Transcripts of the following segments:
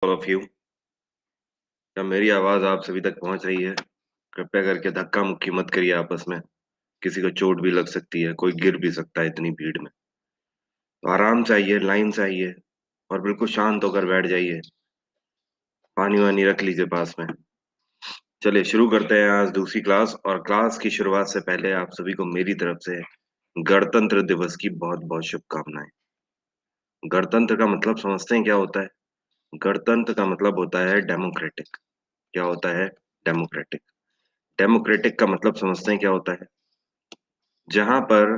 All of you. क्या मेरी आवाज आप सभी तक पहुंच रही है? कृपया करके धक्का मुक्की मत करिए आपस में। किसी को चोट भी लग सकती है, कोई गिर भी सकता है इतनी भीड़ में। तो आराम से आइए, लाइन से आइए और बिल्कुल शांत होकर बैठ जाइए। पानी वानी रख लीजिए पास में। चलिए शुरू करते हैं आज दूसरी क्लास। और क्लास की शुरुआत से पहले आप सभी को मेरी तरफ से गणतंत्र दिवस की बहुत बहुत शुभकामनाएं। गणतंत्र का मतलब समझते हैं क्या होता है? गणतंत्र का मतलब होता है डेमोक्रेटिक। क्या होता है? डेमोक्रेटिक। डेमोक्रेटिक का मतलब समझते हैं क्या होता है? जहां पर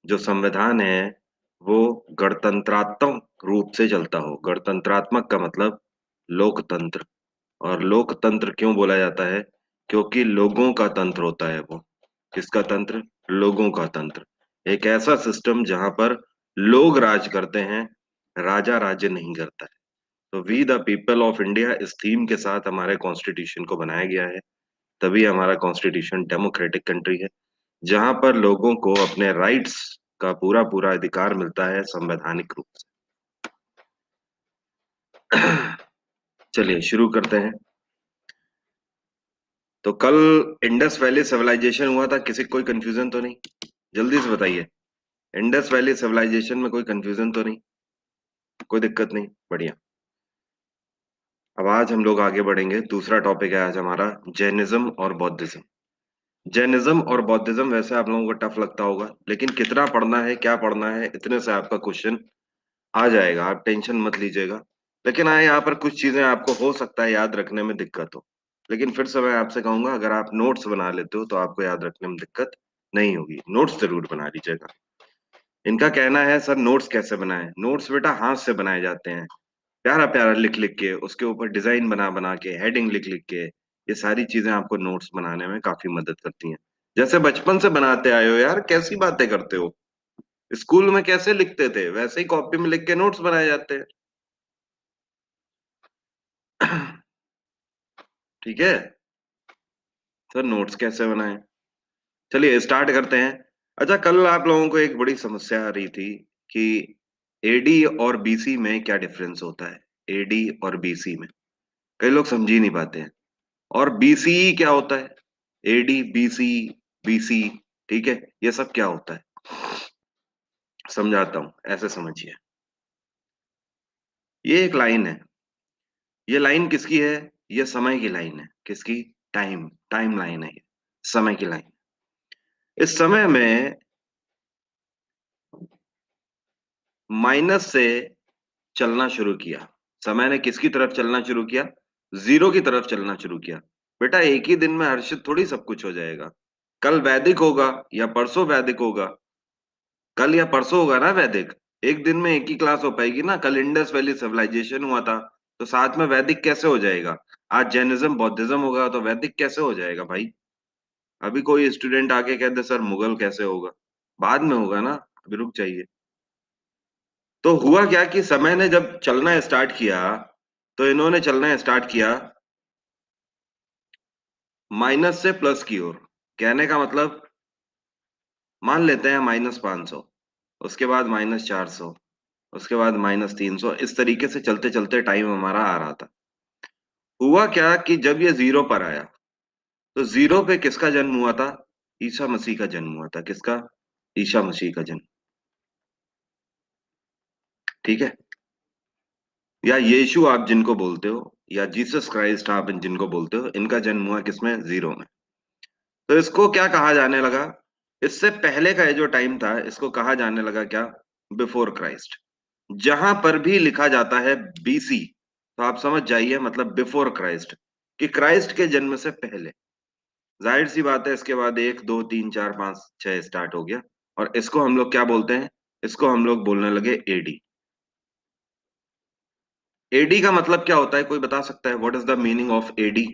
जो संविधान है वो गणतंत्रात्मक रूप से चलता हो। गणतंत्रात्मक का मतलब लोकतंत्र। और लोकतंत्र क्यों बोला जाता है? क्योंकि लोगों का तंत्र होता है वो। किसका तंत्र? लोगों का तंत्र। एक ऐसा सिस्टम जहां पर लोग राज करते हैं, राजा राज्य नहीं करता है। तो we the people of India इस थीम के साथ हमारे कॉन्स्टिट्यूशन को बनाया गया है। तभी हमारा कॉन्स्टिट्यूशन डेमोक्रेटिक कंट्री है, जहां पर लोगों को अपने राइट्स का पूरा पूरा अधिकार मिलता है संवैधानिक रूप से। चलिए शुरू करते हैं। तो कल इंडस वैली सिविलाइजेशन हुआ था, किसी को कोई कंफ्यूजन तो नहीं? जल्दी से बताइए। इंडस वैली सिविलाइजेशन में कोई कंफ्यूजन तो नहीं? कोई दिक्कत नहीं? बढ़िया। अब आज हम लोग आगे बढ़ेंगे। दूसरा टॉपिक है आज हमारा जैनिज्म और बौद्धिज्म। जैनिज्म और बौद्धिज्म वैसे आप लोगों को टफ लगता होगा, लेकिन कितना पढ़ना है, क्या पढ़ना है, इतने से आपका क्वेश्चन आ जाएगा। आप टेंशन मत लीजिएगा। लेकिन हाँ, यहाँ पर कुछ चीजें आपको हो सकता है याद रखने में दिक्कत हो। लेकिन फिर से मैं आपसे कहूंगा, अगर आप नोट्स बना लेते हो तो आपको याद रखने में दिक्कत नहीं होगी। नोट्स जरूर बना लीजिएगा। इनका कहना है सर नोट्स कैसे बनाएं? नोट्स बेटा हाथ से बनाए जाते हैं, प्यारा प्यारा लिख लिख के, उसके ऊपर डिजाइन बना बना के, हेडिंग लिख लिख के। ये सारी चीजें आपको नोट्स बनाने में काफी मदद करती हैं। जैसे बचपन से बनाते आए हो यार, कैसी बातें करते हो? स्कूल में कैसे लिखते थे वैसे ही कॉपी में लिख के नोट्स बनाए जाते हैं। ठीक है। सर नोट्स कैसे बनाएं? चलिए स्टार्ट करते हैं। अच्छा, कल आप लोगों को एक बड़ी समस्या आ रही थी कि एडी और बीसी में क्या डिफरेंस होता है। एडी और बीसी में कई लोग समझ ही नहीं पाते हैं। और बीसी क्या होता है? एडी, बीसी, बीसी, ठीक है, ये सब क्या होता है समझाता हूं, ऐसे समझिए। ये एक लाइन है। ये लाइन किसकी है? ये समय की लाइन है। किसकी? टाइम टाइम लाइन है ये, समय की लाइन। इस समय में माइनस से चलना शुरू किया। समय ने किसकी तरफ चलना शुरू किया? जीरो की तरफ चलना शुरू किया। बेटा एक ही दिन में हर्षित थोड़ी सब कुछ हो जाएगा। कल वैदिक होगा या परसों वैदिक होगा। कल या परसों होगा ना वैदिक। एक दिन में एक ही क्लास हो पाएगी ना? कल इंडस वैली सिविलाइजेशन हुआ था, तो साथ में वैदिक कैसे हो जाएगा? आज जैनिज्म बौद्धिज्म होगा तो वैदिक कैसे हो जाएगा भाई? अभी कोई स्टूडेंट आके कहते सर मुगल कैसे होगा? बाद में होगा ना, अभी रुक जाइए। तो हुआ क्या कि समय ने जब चलना स्टार्ट किया, तो इन्होंने चलना स्टार्ट किया माइनस से प्लस की ओर। कहने का मतलब, मान लेते हैं -500, उसके बाद -400, उसके बाद -300, इस तरीके से चलते चलते टाइम हमारा आ रहा था। हुआ क्या कि जब ये जीरो पर आया, तो जीरो पे किसका जन्म हुआ था? ईसा मसीह का जन्म हुआ था। किसका? ईसा मसीह का जन्म। ठीक है। या यीशु आप जिनको बोलते हो, या जीसस क्राइस्ट आप जिनको बोलते हो, इनका जन्म हुआ किसमें? जीरो में। तो इसको क्या कहा जाने लगा? इससे पहले का ये जो टाइम था, इसको कहा जाने लगा क्या? Before Christ. जहां पर भी लिखा जाता है बीसी, तो आप समझ जाइए मतलब बिफोर क्राइस्ट, कि क्राइस्ट के जन्म से पहले। जाहिर सी बात है, इसके बाद 1 2 3 4 5 6 स्टार्ट हो गया। और इसको हम लोग क्या बोलते हैं? इसको हम लोग बोलने लगे एडी। एडी का मतलब क्या होता है? कोई बता सकता है? What is the meaning of AD?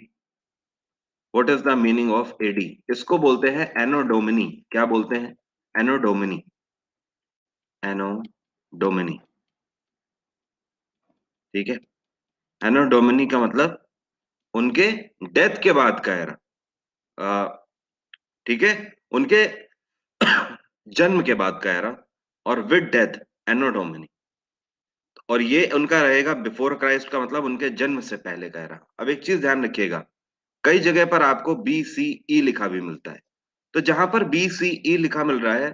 What is the meaning of AD? इसको बोलते हैं एनो डोमिनी। क्या बोलते हैं? Anno Domini. Anno Domini. ठीक है। एनो डोमिनी का मतलब उनके डेथ के बाद का एरा। ठीक है। उनके जन्म के बाद का एरा। और विद डेथ एनो डोमिनी। और ये उनका रहेगा बिफोर क्राइस्ट का मतलब उनके जन्म से पहले का एरा। अब एक चीज ध्यान रखिएगा, कई जगह पर आपको बी सी ई लिखा भी मिलता है। तो जहां पर बी सी ई लिखा मिल रहा है,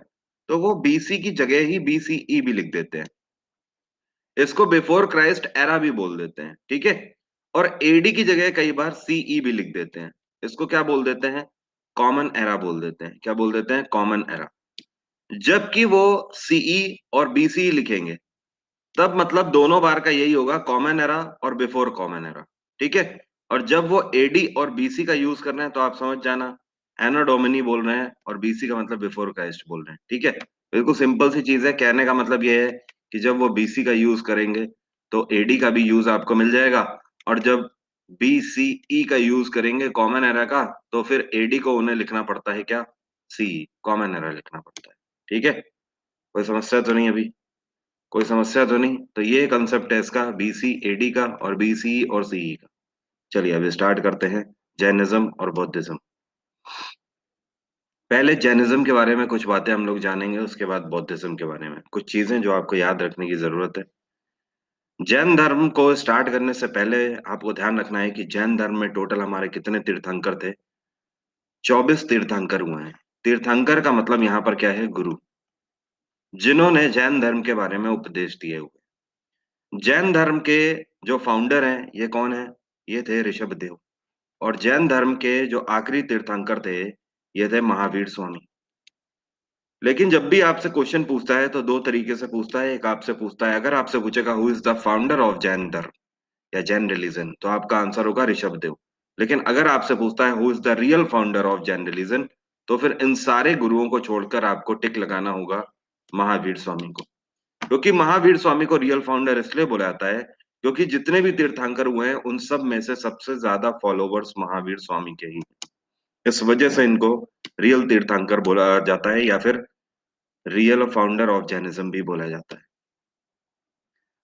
तो वो बी सी की जगह ही बी सी ई भी लिख देते हैं। इसको बिफोर क्राइस्ट एरा भी बोल देते हैं, ठीक है। और एडी की जगह कई बार सीई भी लिख देते हैं। इसको क्या बोल देते हैं? कॉमन एरा बोल देते हैं। क्या बोल देते हैं? Common era. जबकि वो सीई और बीसी लिखेंगे, तब मतलब दोनों बार का यही होगा, कॉमन एरा और बिफोर कॉमन एरा, ठीक है। और जब वो एडी और बीसी का यूज कर रहे हैं तो आप समझ जाना, एनो डोमिनी बोल रहे हैं और बीसी का मतलब बिफोर क्राइस्ट बोल रहे हैं, ठीक है। बिल्कुल सिंपल सी चीज है। कहने का मतलब ये है कि जब वो बीसी का यूज करेंगे तो एडी का भी यूज आपको मिल जाएगा, और जब बीसीई का यूज करेंगे कॉमन एरा का, तो फिर एडी को उन्हें लिखना पड़ता है क्या? सी, कॉमन एरा लिखना पड़ता है, ठीक है। कोई समस्या तो नहीं अभी? कोई समस्या तो नहीं? तो ये कंसेप्ट है इसका, बीसी एडी का और बीसी और सीई का। चलिए अभी स्टार्ट करते हैं, जैनिज्म और बौद्धिज्म। पहले जैनिज्म के बारे में कुछ बातें हम लोग जानेंगे, उसके बाद बौद्धिज्म के बारे में कुछ चीजें जो आपको याद रखने की जरूरत है। जैन धर्म को स्टार्ट करने से पहले आपको ध्यान रखना है कि जैन धर्म में टोटल हमारे कितने तीर्थंकर थे? 24 तीर्थंकर हुए हैं। तीर्थंकर का मतलब यहाँ पर क्या है? गुरु, जिन्होंने जैन धर्म के बारे में उपदेश दिए हुए। जैन धर्म के जो फाउंडर हैं ये कौन है? ये थे ऋषभ देव। और जैन धर्म के जो आखिरी तीर्थंकर थे ये थे महावीर स्वामी। लेकिन जब भी आपसे क्वेश्चन पूछता है तो दो तरीके से पूछता है। एक आपसे पूछता है, अगर आपसे पूछेगा who is the founder of Jain धर्म या जैन रिलीजन, तो आपका आंसर होगा ऋषभ देव। लेकिन अगर आपसे पूछता है who is the real founder of Jain religion, तो फिर इन सारे गुरुओं को छोड़कर आपको टिक लगाना होगा महावीर स्वामी को। क्योंकि महावीर स्वामी को रियल फाउंडर इसलिए बोला जाता है क्योंकि जितने भी तीर्थंकर हुए हैं उन सब में से सबसे ज्यादा फॉलोवर्स महावीर स्वामी के ही हैं। इस वजह से इनको रियल तीर्थंकर बोला जाता है, या फिर रियल फाउंडर ऑफ जैनिज्म भी बोला जाता है।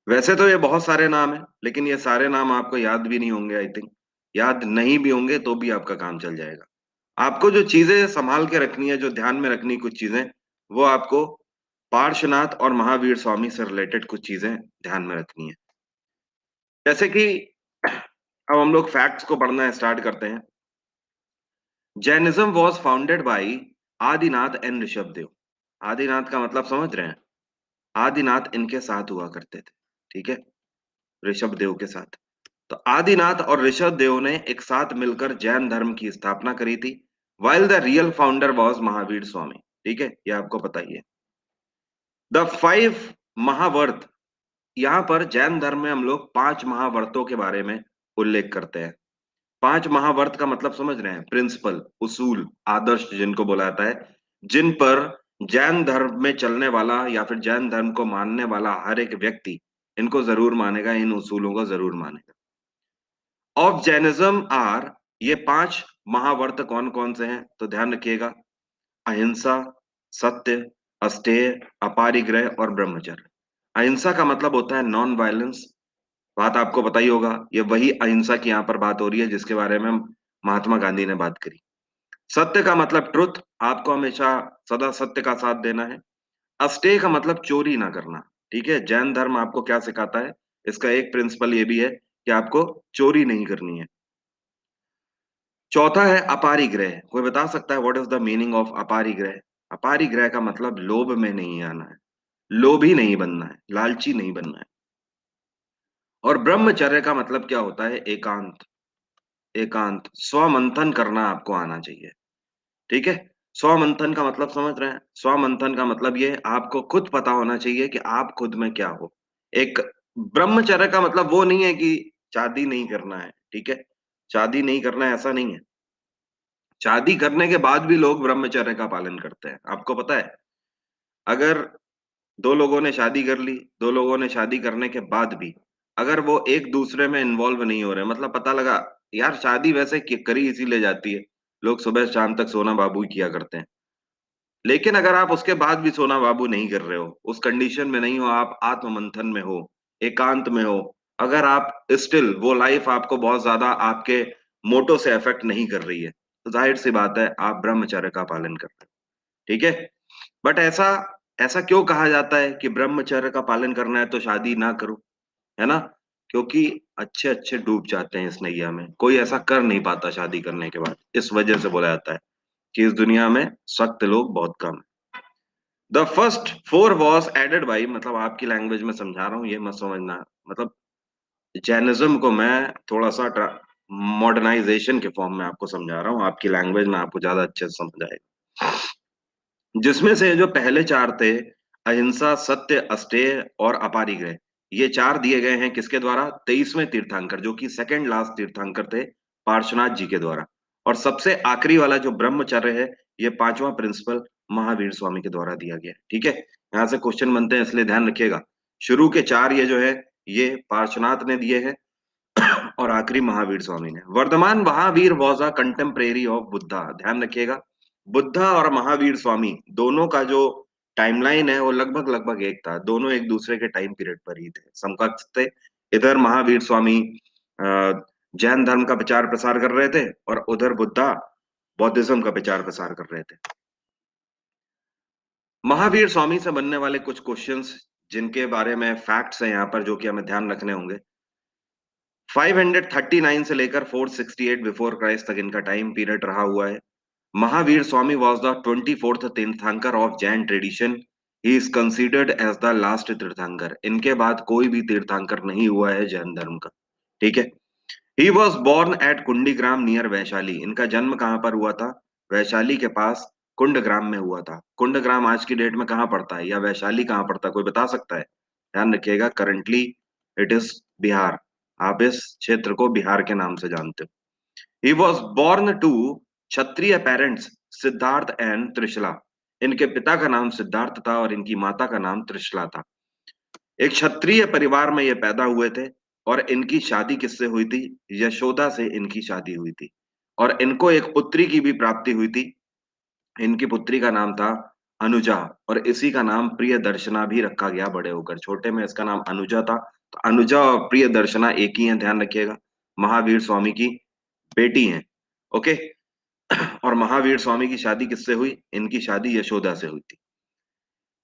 वैसे तो ये बहुत सारे नाम हैं, लेकिन ये सारे नाम आपको याद भी नहीं होंगे, आई थिंक। याद नहीं भी होंगे तो भी आपका काम चल जाएगा। आपको जो चीजें संभाल के रखनी है, जो ध्यान में रखनी कुछ चीजें, वो आपको पार्श्वनाथ और महावीर स्वामी से रिलेटेड कुछ चीजें ध्यान में रखनी है। जैसे कि अब हम लोग फैक्ट्स को पढ़ना स्टार्ट करते हैं। Jainism was founded by Adinath and Rishabh Dev. Adinath का मतलब समझ रहे हैं? आदिनाथ इनके साथ हुआ करते थे, ठीक है, ऋषभ देव के साथ। तो आदिनाथ और ऋषभ देव ने एक साथ मिलकर जैन धर्म की स्थापना करी थी, while the real founder was Mahavir Swami, ठीक है, ये आपको पता ही है। द 5 महावर्त, यहाँ पर जैन धर्म में हम लोग 5 महावर्तों के बारे में उल्लेख करते हैं। 5 महावर्त का मतलब समझ रहे हैं? प्रिंसिपल, उसूल, आदर्श जिनको बोला जाता है, जिन पर जैन धर्म में चलने वाला या फिर जैन धर्म को मानने वाला हर एक व्यक्ति इनको जरूर मानेगा, इन उसूलों को जरूर मानेगा। ऑफ जैनिज्म आर, ये 5 महावर्त कौन कौन से हैं? तो ध्यान रखिएगा, अहिंसा, सत्य, अस्तेय, अपारिग्रह और ब्रह्मचर्य। अहिंसा का मतलब होता है नॉन वायलेंस, बात आपको पता ही होगा। ये वही अहिंसा की यहाँ पर बात हो रही है जिसके बारे में महात्मा गांधी ने बात करी। सत्य का मतलब ट्रुथ, आपको हमेशा सदा सत्य का साथ देना है। अस्टेय का मतलब चोरी ना करना, ठीक है। जैन धर्म आपको क्या सिखाता है? इसका एक प्रिंसिपल ये भी है कि आपको चोरी नहीं करनी है। चौथा है अपारिग्रह। कोई बता सकता है what is the meaning of aparigraha? अपारिग्रह का मतलब लोभ में नहीं आना है, लोभी नहीं बनना है, लालची नहीं बनना है। और ब्रह्मचर्य का मतलब क्या होता है? एकांत। एकांत, स्वमंथन करना आपको आना चाहिए, ठीक है। स्वमंथन का मतलब समझ रहे हैं? स्वमंथन का मतलब ये है, आपको खुद पता होना चाहिए कि आप खुद में क्या हो। एक ब्रह्मचर्य का मतलब वो नहीं है कि शादी नहीं करना है, ठीक है। शादी नहीं करना है ऐसा नहीं है। शादी करने के बाद भी लोग ब्रह्मचर्य का पालन करते हैं, आपको पता है। अगर दो लोगों ने शादी कर ली, दो लोगों ने शादी करने के बाद भी अगर वो एक दूसरे में इन्वॉल्व नहीं हो रहे, मतलब पता लगा यार शादी वैसे करी इसीलिए जाती है, लोग सुबह शाम तक सोना बाबू ही किया करते हैं। लेकिन अगर आप उसके बाद भी सोना बाबू नहीं कर रहे हो, उस कंडीशन में नहीं हो, आप आत्म मंथन में हो, एकांत में हो, अगर आप स्टिल वो लाइफ आपको बहुत ज्यादा आपके मोटो से अफेक्ट नहीं कर रही है, तो जाहिर सी बात है आप ब्रह्मचर्य का पालन कर रहे हो, ठीक है। बट ऐसा ऐसा क्यों कहा जाता है कि ब्रह्मचर्य का पालन करना है तो शादी ना करो? है ना? क्योंकि अच्छे अच्छे डूब जाते हैं इस नैया में, कोई ऐसा कर नहीं पाता शादी करने के बाद, इस वजह से बोला जाता है कि इस दुनिया में सख्त लोग बहुत कम है। The first four was added by, मतलब आपकी लैंग्वेज में समझा रहा हूँ, ये मत समझना, मतलब जैनिज्म को मैं थोड़ा सा मॉडर्नाइजेशन के फॉर्म में आपको समझा रहा हूँ, आपकी लैंग्वेज में आपको ज्यादा अच्छे से समझ आएगा। जिसमें से जो पहले चार थे, अहिंसा, सत्य, अस्तेय और अपारिग्रह, ये चार दिए गए हैं किसके द्वारा? 23वें तीर्थंकर, जो कि सेकंड लास्ट तीर्थंकर थे, पार्श्वनाथ जी के द्वारा। और सबसे आखिरी वाला जो ब्रह्मचर्य है, ये पांचवा प्रिंसिपल महावीर स्वामी के द्वारा दिया गया है। ठीक है, यहाँ से क्वेश्चन बनते हैं, इसलिए ध्यान रखिएगा। शुरू के चार ये जो है, ये पार्श्वनाथ ने दिए हैं और आखिरी महावीर स्वामी ने। Vardhaman Mahavir was a contemporary of Buddha, ध्यान रखिएगा। बुद्धा और महावीर स्वामी दोनों का जो टाइमलाइन है वो लगभग लगभग एक था, दोनों एक दूसरे के टाइम पीरियड पर ही थे, समकक्ष थे। इधर महावीर स्वामी जैन धर्म का प्रचार प्रसार कर रहे थे और उधर बुद्धा बौद्धिज्म का प्रचार प्रसार कर रहे थे। महावीर स्वामी से बनने वाले कुछ क्वेश्चंस जिनके बारे में फैक्ट्स हैं यहाँ पर, जो कि हमें ध्यान रखने होंगे। 539 से लेकर 468 बिफोर क्राइस्ट तक इनका टाइम पीरियड रहा हुआ है। Mahavir Swami was the 24th tirthankara of Jain tradition. He is considered as the last tirthankara. इनके बाद कोई भी तीर्थंकर नहीं हुआ है जैन धर्म का। ठीक है। He was born at Kundigram near Vaishali. इनका जन्म कहाँ पर हुआ था? वैशाली के पास कुंडग्राम में हुआ था। कुंडग्राम आज की डेट में कहाँ पड़ता है, या वैशाली कहाँ पड़ता है, कोई बता सकता है? ध्यान रखिएगा, करंटली इट इज बिहार। आप इस क्षेत्र को बिहार के नाम से जानते हो। He was born to Kshatriya parents Siddhartha and Trishala. इनके पिता का नाम सिद्धार्थ था और इनकी माता का नाम त्रिशला था। एक क्षत्रिय परिवार में ये पैदा हुए थे और इनकी शादी किससे हुई थी? यशोदा से इनकी शादी हुई थी और इनको एक पुत्री की भी प्राप्ति हुई थी। इनकी पुत्री का नाम था अनुजा और इसी का नाम प्रिय दर्शना भी रखा गया बड़े होकर। छोटे में इसका नाम अनुजा था, तो अनुजा और प्रिय दर्शना एक ही है, ध्यान रखिएगा। महावीर स्वामी की बेटी हैं। ओके। और महावीर स्वामी की शादी किससे हुई? इनकी शादी यशोदा से हुई थी।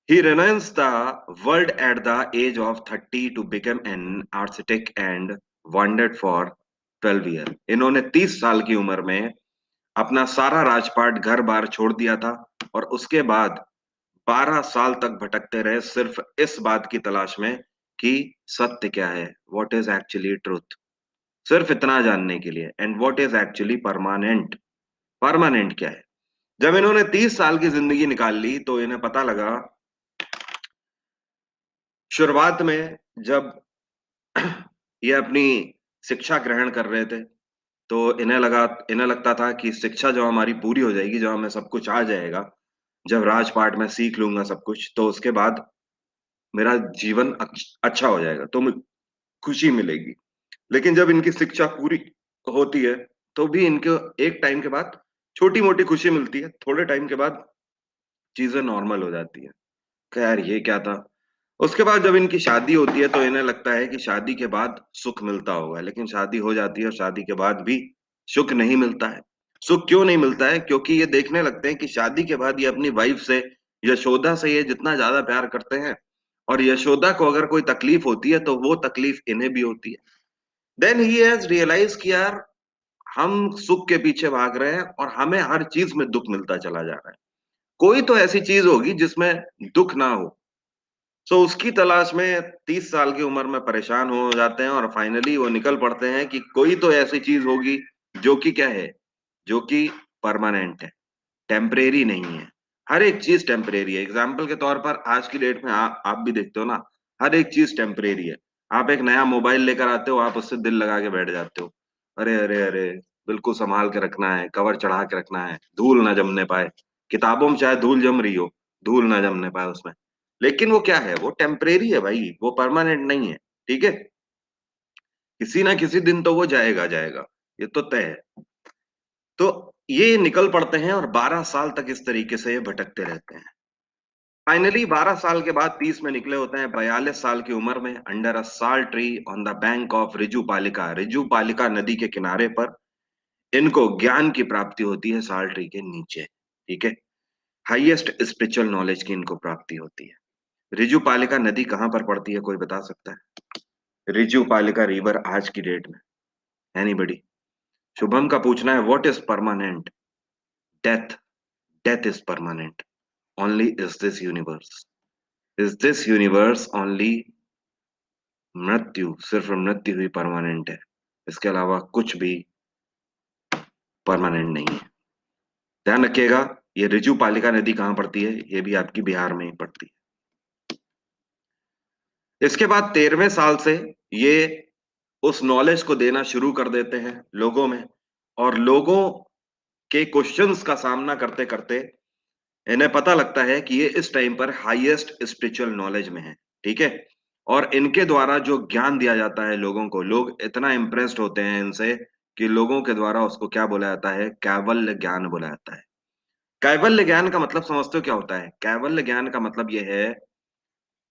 He renounced the world at the age of 30 to become an architect and wandered for 12 years. इन्होंने 30 साल की उम्र में अपना सारा राजपाट घर बार छोड़ दिया था और उसके बाद 12 साल तक भटकते रहे सिर्फ इस बात की तलाश में कि सत्य क्या है, व्हाट इज एक्चुअली ट्रूथ, सिर्फ इतना जानने के लिए। And what is actually permanent, permanent क्या है। जब इन्होंने 30 साल की जिंदगी निकाल ली तो इन्हें पता लगा, शुरुआत में जब ये अपनी शिक्षा ग्रहण कर रहे थे तो इन्हें लगता था कि शिक्षा जब हमारी पूरी हो जाएगी, जब हमें सब कुछ आ जाएगा, जब राजपाट में सीख लूंगा सब कुछ, तो उसके बाद मेरा जीवन अच्छा हो जाएगा, तो मुझे खुशी मिलेगी। लेकिन जब इनकी शिक्षा पूरी होती है तो भी इनको एक टाइम के बाद छोटी मोटी खुशी मिलती है, थोड़े टाइम के बाद चीजें नॉर्मल हो जाती है। खैर ये क्या था। उसके बाद जब इनकी शादी होती है तो इन्हें लगता है कि शादी के बाद सुख मिलता होगा, लेकिन शादी हो जाती है और शादी के बाद भी सुख नहीं मिलता है। सुख क्यों नहीं मिलता है? क्योंकि ये देखने लगते हैं कि शादी के बाद ये अपनी वाइफ से, यशोदा से, ये जितना ज्यादा प्यार करते हैं और यशोदा को अगर कोई तकलीफ होती है तो वो तकलीफ इन्हें भी होती है। देन ही हैज रियलाइज कि यार हम सुख के पीछे भाग रहे हैं और हमें हर चीज में दुख मिलता चला जा रहा है। कोई तो ऐसी चीज होगी जिसमें दुख ना हो। सो उसकी तलाश में 30 साल की उम्र में परेशान हो जाते हैं और फाइनली वो निकल पड़ते हैं कि कोई तो ऐसी चीज होगी जो कि क्या है, जो कि परमानेंट है, टेम्परेरी नहीं है। हर एक चीज टेम्परेरी है। एग्जाम्पल के तौर पर आज की डेट में आप भी देखते हो ना, हर एक चीज टेम्परेरी है। आप एक नया मोबाइल लेकर आते हो, आप उससे दिल लगा के बैठ जाते हो, अरे अरे अरे, बिल्कुल संभाल के रखना है, कवर चढ़ा के रखना है, धूल ना जमने पाए। किताबों में चाहे धूल जम रही हो, धूल ना जमने पाए उसमें। लेकिन वो क्या है, वो टेम्परेरी है भाई, वो परमानेंट नहीं है। ठीक है, किसी ना किसी दिन तो वो जाएगा जाएगा, ये तो तय है। तो ये निकल पड़ते हैं और 12 साल तक इस तरीके से ये भटकते रहते हैं। फाइनली 12 साल के बाद 30 में निकले होते हैं, 42 साल की उम्र में, अंडर अ साल tree on the bank of Riju पालिका, रिजू पालिका नदी के किनारे पर इनको ज्ञान की प्राप्ति होती है, साल ट्री के नीचे। ठीक है, हाईएस्ट स्पिरिचुअल नॉलेज की इनको प्राप्ति होती है। रिजू पालिका नदी कहाँ पर पड़ती है, कोई बता सकता है? रिजू पालिका रिवर आज की डेट में? एनीबडी? शुभम का पूछना है what is permanent? Death. Death is permanent. Only is this universe. Is this universe only. मृत्यु, सिर्फ मृत्यु ही परमानेंट है। इसके अलावा कुछ भी परमानेंट नहीं है। ध्यान रखिएगा। ये रिजू पालिका नदी कहाँ पड़ती है? ये भी आपकी बिहार में ही पड़ती है। इसके बाद 13वें साल से ये उस नॉलेज को देना शुरू कर देते हैं लोगों में, और लोगों के क्वेश्चंस का सामना करते करते इन्हें पता लगता है कि ये इस टाइम पर हाईएस्ट स्पिरिचुअल नॉलेज में है। ठीक है। और इनके द्वारा जो ज्ञान दिया जाता है लोगों को, लोग इतना इम्प्रेस्ड होते हैं इनसे कि लोगों के द्वारा उसको क्या बोला जाता है? कैवल्य ज्ञान बोला जाता है। कैवल्य ज्ञान का मतलब समझते हो क्या होता है? कैवल्य ज्ञान का मतलब यह है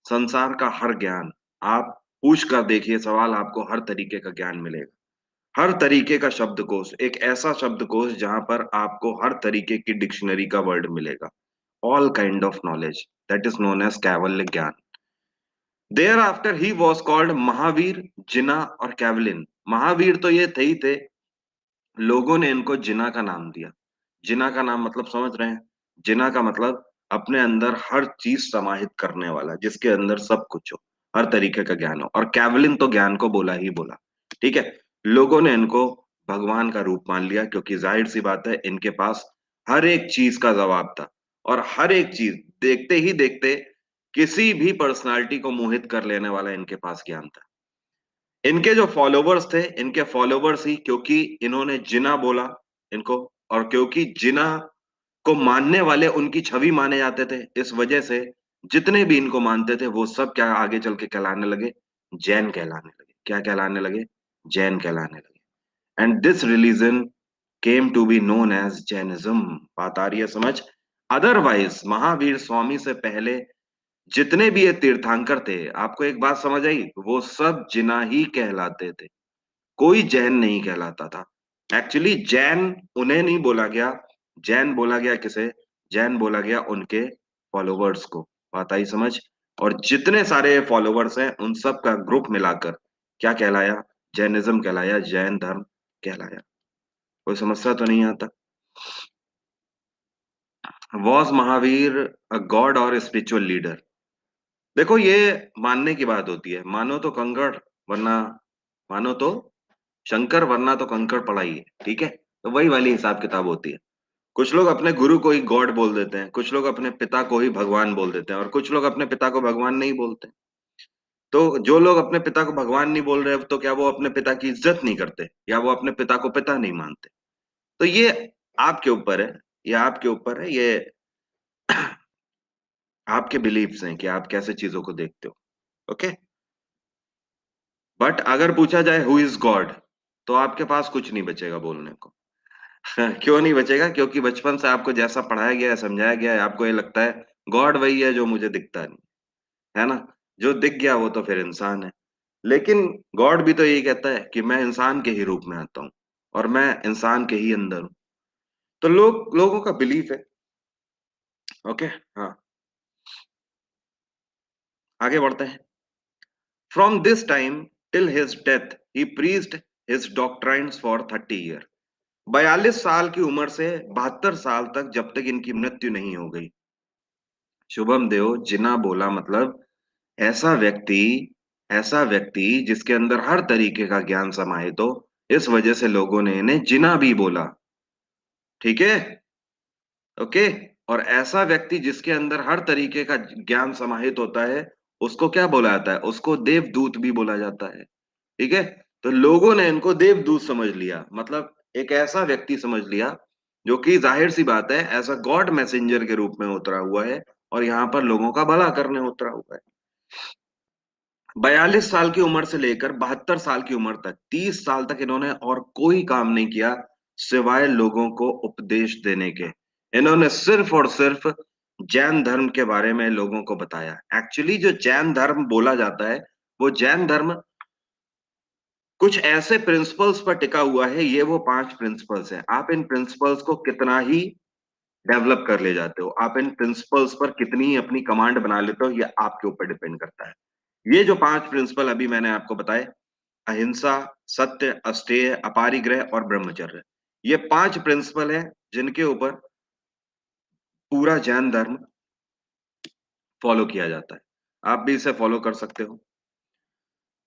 संसार का हर ज्ञान। आप पूछ कर देखिए सवाल, आपको हर तरीके का ज्ञान मिलेगा। हर तरीके का शब्दकोश, एक ऐसा शब्दकोश जहां पर आपको हर तरीके की डिक्शनरी का वर्ड मिलेगा। All kind of knowledge, that is known as kaivalya gyan. Thereafter he was called Mahavir, Jina और कैवलिन। महावीर तो ये थे ही थे, लोगों ने इनको जिना का नाम दिया। जिना का नाम मतलब समझ रहे हैं? जिना का मतलब अपने अंदर हर चीज समाहित करने वाला, जिसके अंदर सब कुछ हो, हर तरीके का ज्ञान हो। और कैवलिन तो ज्ञान को बोला ही बोला। ठीक है। लोगों ने इनको भगवान का रूप मान लिया, क्योंकि जाहिर सी बात है इनके पास हर एक चीज का जवाब था। और हर एक चीज देखते ही देखते किसी भी पर्सनालिटी को मोहित कर लेने वाला इनके पास ज्ञान था। इनके जो फॉलोवर्स थे, इनके फॉलोवर्स ही, क्योंकि इन्होंने जिना बोला इनको, और क्योंकि जिना को मानने वाले उनकी छवि माने जाते थे, इस वजह से जितने भी इनको मानते थे वो सब क्या आगे चल के कहलाने लगे? जैन कहलाने लगे। क्या कहलाने लगे? जैन कहलाने लगे। And this religion came to be known as Jainism. बात आ रही है समझ? अदरवाइज महावीर स्वामी से पहले जितने भी ये तीर्थंकर थे, आपको एक बात समझ आई, वो सब जिना ही कहलाते थे। कोई जैन नहीं कहलाता था। एक्चुअली जैन उन्हें नहीं बोला गया। जैन बोला गया किसे? जैन बोला गया उनके फॉलोवर्स को। बात आई समझ? और जितने सारे फॉलोवर्स हैं उन सब का ग्रुप मिलाकर क्या कहलाया? जैनिज्म कहलाया, जैन धर्म कहलाया। कोई समस्या तो नहीं आता? वॉज महावीर अ गॉड और स्पिरिचुअल लीडर? देखो ये मानने की बात होती है, मानो तो कंकड़, वरना मानो तो शंकर, वरना तो कंकड़ पढ़ाई है। ठीक है। तो वही वाली हिसाब किताब होती है। कुछ लोग अपने गुरु को ही गॉड बोल देते हैं, कुछ लोग अपने पिता को ही भगवान बोल देते हैं, और कुछ लोग अपने पिता को भगवान नहीं बोलते। तो जो लोग अपने पिता को भगवान नहीं बोल रहे, तो क्या वो अपने पिता की इज्जत नहीं करते, या वो अपने पिता को पिता नहीं मानते? तो ये आपके ऊपर है। ये आपके ऊपर है। ये आपके बिलीफ्स हैं कि आप कैसे चीजों को देखते हो। ओके। बट अगर पूछा जाए हु इज गॉड, तो आपके पास कुछ नहीं बचेगा बोलने को। क्यों नहीं बचेगा? क्योंकि बचपन से आपको जैसा पढ़ाया गया है, समझाया गया है, आपको ये लगता है गॉड वही है जो मुझे दिखता नहीं है ना। जो दिख गया वो तो फिर इंसान है। लेकिन गॉड भी तो यही कहता है कि मैं इंसान के ही रूप में आता हूँ, और मैं इंसान के ही अंदर हूँ। तो लोगों का बिलीफ है। ओके। हाँ, आगे बढ़ते हैं। From this time till his death he preached his doctrines for 30 year. 42 साल की उम्र से 72 साल तक, जब तक इनकी मृत्यु नहीं हो गई। शुभम देव जिना बोला मतलब ऐसा व्यक्ति, ऐसा व्यक्ति जिसके अंदर हर तरीके का ज्ञान समाहित हो। इस वजह से लोगों ने इन्हें जिना भी बोला। ठीक है। ओके। और ऐसा व्यक्ति जिसके अंदर हर तरीके का ज्ञान समाहित होता है, उसको क्या बोला जाता है? उसको देवदूत भी बोला जाता है। ठीक है। तो लोगों ने इनको देवदूत समझ लिया, मतलब एक ऐसा व्यक्ति समझ लिया जो कि जाहिर सी बात है ऐसा गॉड मैसेंजर के रूप में उतरा हुआ है, और यहाँ पर लोगों का भला करने उतरा हुआ है। 42 साल की उम्र से लेकर 72 साल की उम्र तक, 30 साल तक इन्होंने और कोई काम नहीं किया सिवाय लोगों को उपदेश देने के। इन्होंने सिर्फ और सिर्फ जैन धर्म के बारे में लोगों को बताया। एक्चुअली जो जैन धर्म बोला जाता है, वो जैन धर्म कुछ ऐसे प्रिंसिपल्स पर टिका हुआ है। ये वो 5 प्रिंसिपल्स हैं। आप इन प्रिंसिपल्स को कितना ही डेवलप कर ले जाते हो, आप इन प्रिंसिपल्स पर कितनी ही अपनी कमांड बना लेते हो, ये आपके ऊपर डिपेंड करता है। ये जो 5 प्रिंसिपल अभी मैंने आपको बताए, अहिंसा, सत्य, अस्तेय, अपारिग्रह और ब्रह्मचर्य, ये 5 प्रिंसिपल हैं जिनके ऊपर पूरा जैन धर्म फॉलो किया जाता है। आप भी इसे फॉलो कर सकते हो।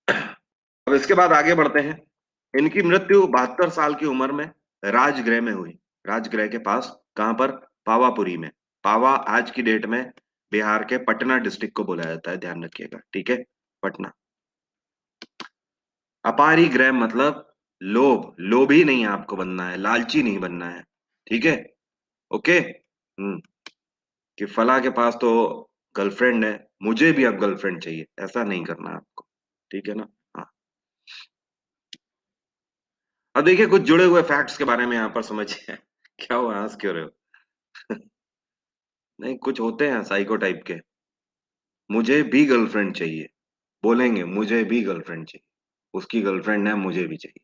अब इसके बाद आगे बढ़ते हैं। इनकी मृत्यु 72 साल की उम्र में राजगृह में हुई। राजगृह के पास, कहां पर? पावापुरी में। पावा आज की डेट में बिहार के पटना डिस्ट्रिक्ट को बोला जाता है, ध्यान रखिएगा, ठीक है, पटना। अपारिग्रह मतलब लोभ, लोभी नहीं आपको बनना है, लालची नहीं बनना है, ठीक है, ओके। कि फला के पास तो गर्लफ्रेंड है, मुझे भी अब गर्लफ्रेंड चाहिए, ऐसा नहीं करना है आपको, ठीक है ना। हाँ। अब देखिए कुछ जुड़े हुए फैक्ट्स के बारे में यहाँ पर समझिए। क्या हुआ, हंस क्यों रहे हो? नहीं, कुछ होते हैं साइको टाइप के, मुझे भी गर्लफ्रेंड चाहिए, बोलेंगे मुझे भी गर्लफ्रेंड चाहिए, उसकी गर्लफ्रेंड है, मुझे भी चाहिए।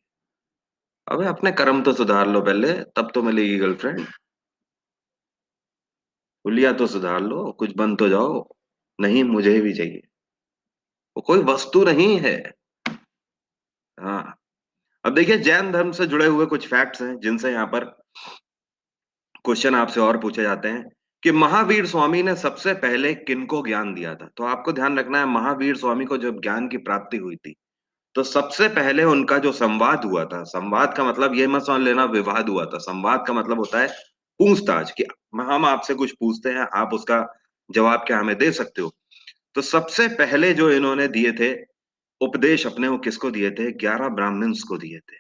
अबे अपने कर्म तो सुधार लो पहले, तब तो मिलेगी गर्लफ्रेंड। हुलिया तो सुधार लो, कुछ बन तो जाओ। नहीं, मुझे भी चाहिए, वो कोई वस्तु नहीं है। हाँ। अब देखिए जैन धर्म से जुड़े हुए कुछ फैक्ट्स हैं जिनसे यहाँ पर क्वेश्चन आपसे और पूछे जाते हैं कि महावीर स्वामी ने सबसे पहले किनको ज्ञान दिया था। तो आपको ध्यान रखना है, महावीर स्वामी को जब ज्ञान की प्राप्ति हुई थी तो सबसे पहले उनका जो संवाद हुआ था, संवाद का मतलब ये मत समझ लेना विवाद हुआ था, संवाद का मतलब होता है पूछताछ, कि हम आपसे कुछ पूछते हैं, आप उसका जवाब क्या हमें दे सकते हो। तो सबसे पहले जो इन्होंने दिए थे उपदेश अपने, वो किसको दिए थे? 11 ब्राह्मण्स को दिए थे।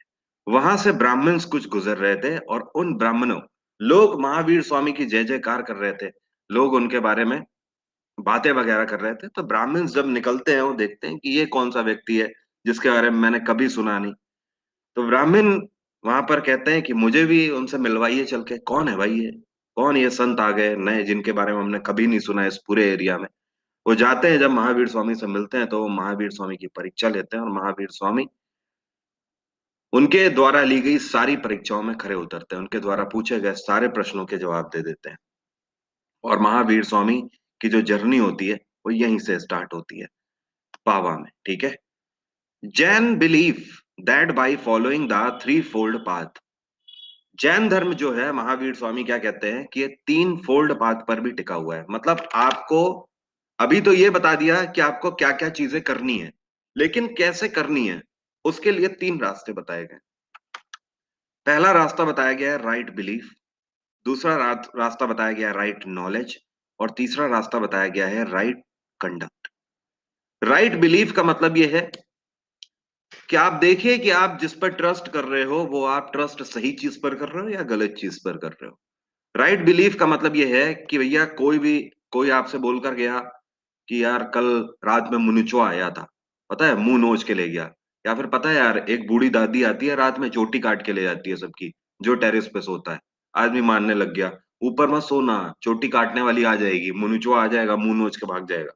वहां से ब्राह्मण्स कुछ गुजर रहे थे और उन ब्राह्मणों, लोग महावीर स्वामी की जय जयकार कर रहे थे, लोग उनके बारे में बातें वगैरह कर रहे थे। तो ब्राह्मण्स जब निकलते हैं वो देखते हैं कि ये कौन सा व्यक्ति है जिसके बारे में मैंने कभी सुना नहीं। तो ब्राह्मण वहां पर कहते हैं कि मुझे भी उनसे मिलवाइए चल के, कौन है भाई ये, कौन ये संत आ गए नए जिनके बारे में हमने कभी नहीं सुना इस पूरे एरिया में। वो जाते हैं, जब महावीर स्वामी से मिलते हैं तो वो महावीर स्वामी की परीक्षा लेते हैं और महावीर स्वामी उनके द्वारा ली गई सारी परीक्षाओं में खरे उतरते हैं, उनके द्वारा पूछे गए सारे प्रश्नों के जवाब दे देते हैं। और महावीर स्वामी की जो जर्नी होती है वो यहीं से स्टार्ट होती है, पावा में, ठीक है। Jain believe that by following the three fold path, Jain धर्म जो है, महावीर स्वामी क्या कहते हैं कि ये 3 फोल्ड पाथ पर भी टिका हुआ है। मतलब आपको अभी तो ये बता दिया कि आपको क्या क्या चीजें करनी है, लेकिन कैसे करनी है उसके लिए 3 रास्ते बताए गए। पहला रास्ता बताया गया है राइट बिलीफ, दूसरा रास्ता बताया गया है राइट नॉलेज, और तीसरा रास्ता बताया गया है राइट कंडक्ट। राइट बिलीफ का मतलब यह है कि आप देखिए कि आप जिस पर ट्रस्ट कर रहे हो वो आप ट्रस्ट सही चीज पर कर रहे हो या गलत चीज पर कर रहे हो। राइट बिलीफ का मतलब यह है कि भैया कोई आपसे बोलकर गया कि यार कल रात में मुनिचुआ आया था, पता है, मुंह नोच के ले गया। या फिर पता है यार एक बूढ़ी दादी आती है रात में चोटी काट के ले जाती है सबकी, जो टेरेस पे सोता है। आदमी मानने लग गया, ऊपर मत सोना, चोटी काटने वाली आ जाएगी, मुनिचुआ आ जाएगा, मुंह नोच के भाग जाएगा।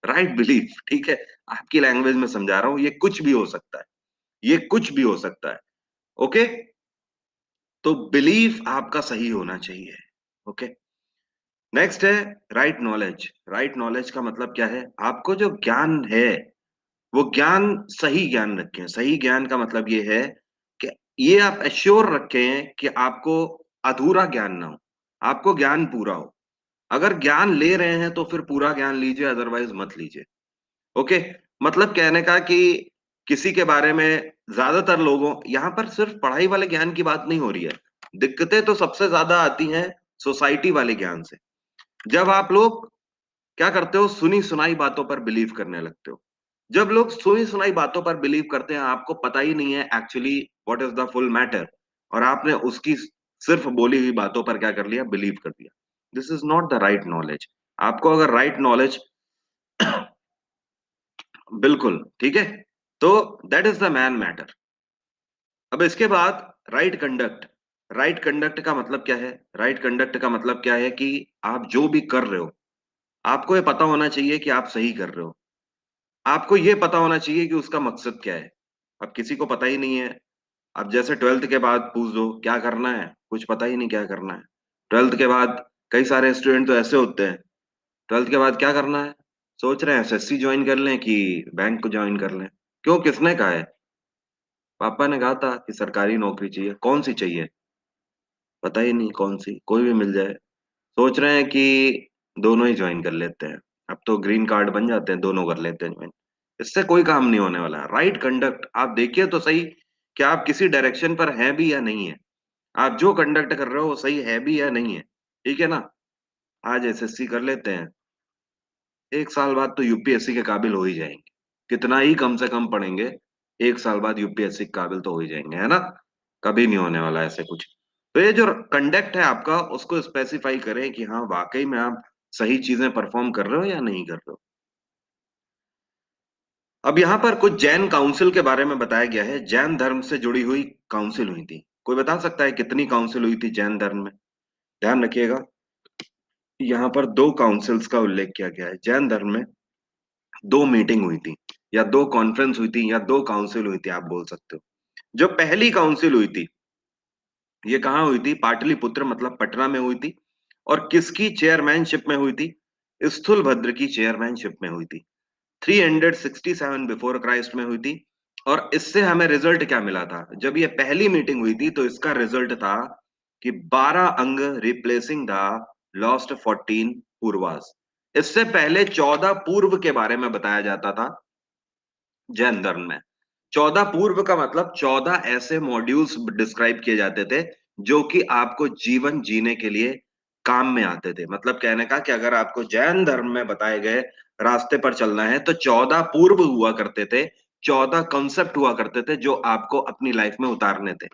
राइट बिलीफ, ठीक है, आपकी लैंग्वेज में समझा रहा हूं, ये कुछ भी हो सकता है, ये कुछ भी हो सकता है, ओके। तो बिलीफ आपका सही होना चाहिए, ओके। नेक्स्ट है राइट नॉलेज। राइट नॉलेज का मतलब क्या है? आपको जो ज्ञान है वो ज्ञान सही ज्ञान रखें। सही ज्ञान का मतलब ये है कि ये आप एश्योर रखें कि आपको अधूरा ज्ञान ना हो, आपको ज्ञान पूरा हो। अगर ज्ञान ले रहे हैं तो फिर पूरा ज्ञान लीजिए, अदरवाइज मत लीजिए, ओके। मतलब कहने का कि किसी के बारे में, ज्यादातर लोगों, यहां पर सिर्फ पढ़ाई वाले ज्ञान की बात नहीं हो रही है, दिक्कतें तो सबसे ज्यादा आती हैं सोसाइटी वाले ज्ञान से। जब आप लोग क्या करते हो, सुनी सुनाई बातों पर बिलीव करने लगते हो। जब लोग सुनी सुनाई बातों पर बिलीव करते हैं, आपको पता ही नहीं है actually what is the full matter, और आपने उसकी सिर्फ बोली हुई बातों पर क्या कर लिया, बिलीव कर दिया। This is not the right knowledge. आपको अगर राइट नॉलेज बिल्कुल, ठीक है, तो that is the man matter. अब इसके बाद राइट कंडक्ट। राइट कंडक्ट का मतलब क्या है? राइट कंडक्ट का मतलब क्या है कि आप जो भी कर रहे हो, आपको ये पता होना चाहिए कि आप सही कर रहे हो। आपको ये पता होना चाहिए कि उसका मकसद क्या है। अब किसी को पता ही नहीं है। अब जैसे 12th के बाद पूछ दो क्या करना है, कुछ पता ही नहीं क्या करना है। 12th के बाद कई सारे स्टूडेंट तो ऐसे होते हैं, 12th के बाद क्या करना है, सोच रहे हैं एसएससी ज्वाइन कर लें कि बैंक को ज्वाइन कर लें? क्यों, किसने कहा है? पापा ने कहा था कि सरकारी नौकरी चाहिए। कौन सी चाहिए? पता ही नहीं कौन सी, कोई भी मिल जाए। सोच रहे हैं कि दोनों ही ज्वाइन कर लेते हैं। अब तो ग्रीन कार्ड बन जाते हैं, दोनों कर लेते हैं ज्वाइन। इससे कोई काम नहीं होने वाला। राइट कंडक्ट आप देखिए तो सही कि आप किसी डायरेक्शन पर हैं भी या नहीं है। आप जो कंडक्ट कर रहे हो वो सही है भी या नहीं है। ठीक है ना? आज एसएससी कर लेते हैं, एक साल बाद तो यूपीएससी के काबिल हो ही जाएंगे। कितना ही कम से कम पढ़ेंगे, एक साल बाद यूपीएससी के काबिल तो हो ही जाएंगे, है ना? कभी नहीं होने वाला ऐसे कुछ। तो ये जो कंडक्ट है आपका, उसको स्पेसिफाई करें कि हाँ वाकई में आप सही चीजें परफॉर्म कर रहे हो या नहीं कर रहे हो। अब यहाँ पर कुछ जैन काउंसिल के बारे में बताया गया है। जैन धर्म से जुड़ी हुई काउंसिल हुई थी। कोई बता सकता है कितनी काउंसिल हुई थी जैन धर्म में? ध्यान रखिएगा, यहाँ पर दो काउंसिल्स का उल्लेख किया गया है। जैन धर्म में दो मीटिंग हुई थी, या दो कॉन्फ्रेंस हुई थी, या दो काउंसिल हुई थी, आप बोल सकते हो। जो पहली काउंसिल हुई थी, ये कहाँ हुई थी? पाटलिपुत्र मतलब पटना में हुई थी। और किसकी चेयरमैनशिप में हुई थी? स्थूलभद्र की चेयरमैनशिप में हुई थी। 367 बिफोर क्राइस्ट में हुई थी। और इससे हमें रिजल्ट क्या मिला था? जब ये पहली मीटिंग हुई थी तो इसका रिजल्ट था कि 12 अंग रिप्लेसिंग द लॉस्ट 14 पूर्वास। इससे पहले 14 पूर्व के बारे में बताया जाता था जैन धर्म में। 14 पूर्व का मतलब 14 ऐसे मॉड्यूल्स डिस्क्राइब किए जाते थे जो कि आपको जीवन जीने के लिए काम में आते थे। मतलब कहने का कि अगर आपको जैन धर्म में बताए गए रास्ते पर चलना है तो 14 पूर्व हुआ करते थे, 14 कॉन्सेप्ट हुआ करते थे जो आपको अपनी लाइफ में उतारने थे।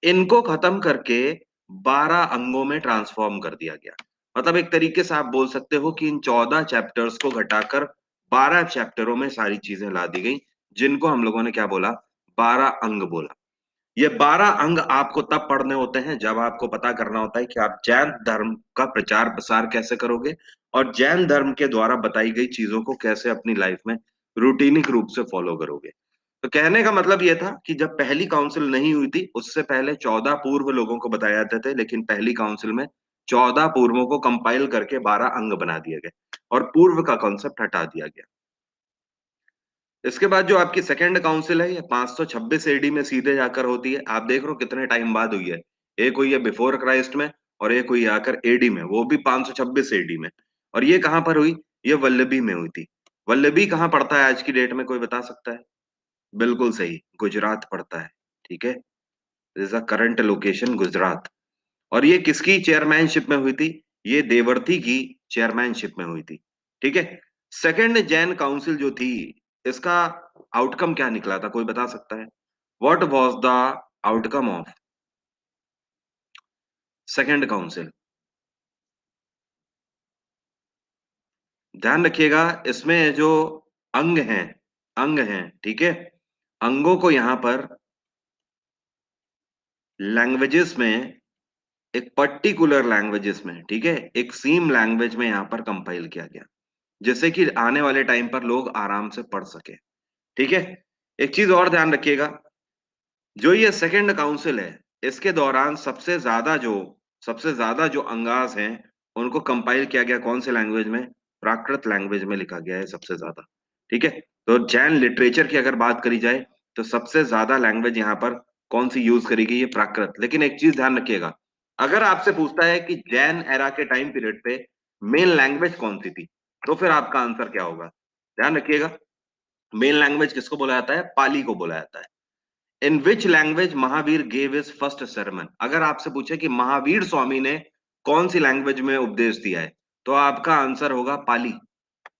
इनको खत्म करके 12 अंगों में ट्रांसफॉर्म कर दिया गया। मतलब एक तरीके से आप बोल सकते हो कि इन 14 चैप्टर्स को घटाकर 12 चैप्टरों में सारी चीजें ला दी गई, जिनको हम लोगों ने क्या बोला? 12 अंग बोला। ये 12 अंग आपको तब पढ़ने होते हैं जब आपको पता करना होता है कि आप जैन धर्म का प्रचार प्रसार कैसे करोगे, और जैन धर्म के द्वारा बताई गई चीजों को कैसे अपनी लाइफ में रूटीनिक रूप से फॉलो करोगे। तो कहने का मतलब ये था कि जब पहली काउंसिल नहीं हुई थी उससे पहले 14 पूर्व लोगों को बताए जाते थे, लेकिन पहली काउंसिल में 14 पूर्वों को कंपाइल करके 12 अंग बना दिए गए और पूर्व का कॉन्सेप्ट हटा दिया गया। इसके बाद जो आपकी सेकंड काउंसिल है, ये 526 एडी में सीधे जाकर होती है। आप देख रहे हो कितने टाइम बाद हुई है। एक हुई है बिफोर क्राइस्ट में, और एक हुई आकर एडी में, वो भी 526 एडी में। और ये कहां पर हुई? ये वल्लभी में हुई थी। वल्लभी कहाँ पड़ता है आज की डेट में, कोई बता सकता है? बिल्कुल सही, गुजरात पड़ता है। ठीक है, this a current location Gujarat. और ये किसकी चेयरमैनशिप में हुई थी? ये देवर्ती की चेयरमैनशिप में हुई थी। ठीक है। सेकंड जैन काउंसिल जो थी, इसका आउटकम क्या निकला था, कोई बता सकता है? What was the outcome of second council? ध्यान रखिएगा, इसमें जो अंग हैं, अंग हैं, ठीक है, अंगों को यहां पर लैंग्वेजेस में, एक पर्टिकुलर लैंग्वेजेस में, ठीक है, एक सीम लैंग्वेज में यहां पर कंपाइल किया गया, जिससे कि आने वाले टाइम पर लोग आराम से पढ़ सके। ठीक है। एक चीज और ध्यान रखिएगा, जो ये सेकंड काउंसिल है, इसके दौरान सबसे ज्यादा जो अंगास हैं, उनको कंपाइल किया गया कौन से लैंग्वेज में? प्राकृत लैंग्वेज में लिखा गया है सबसे ज्यादा। ठीक है। तो जैन लिटरेचर की अगर बात करी जाए तो सबसे ज्यादा लैंग्वेज यहाँ पर कौन सी यूज करी गई है? प्राकृत। लेकिन एक चीज ध्यान रखिएगा, अगर आपसे पूछता है कि जैन एरा के टाइम पीरियड पे मेन लैंग्वेज कौन सी थी, तो फिर आपका आंसर क्या होगा? ध्यान रखिएगा, मेन लैंग्वेज किसको बोला जाता है? पाली को बोला जाता है। In which language Mahavir gave his first sermon? अगर आपसे पूछे कि महावीर स्वामी ने कौन सी लैंग्वेज में उपदेश दिया है, तो आपका आंसर होगा पाली।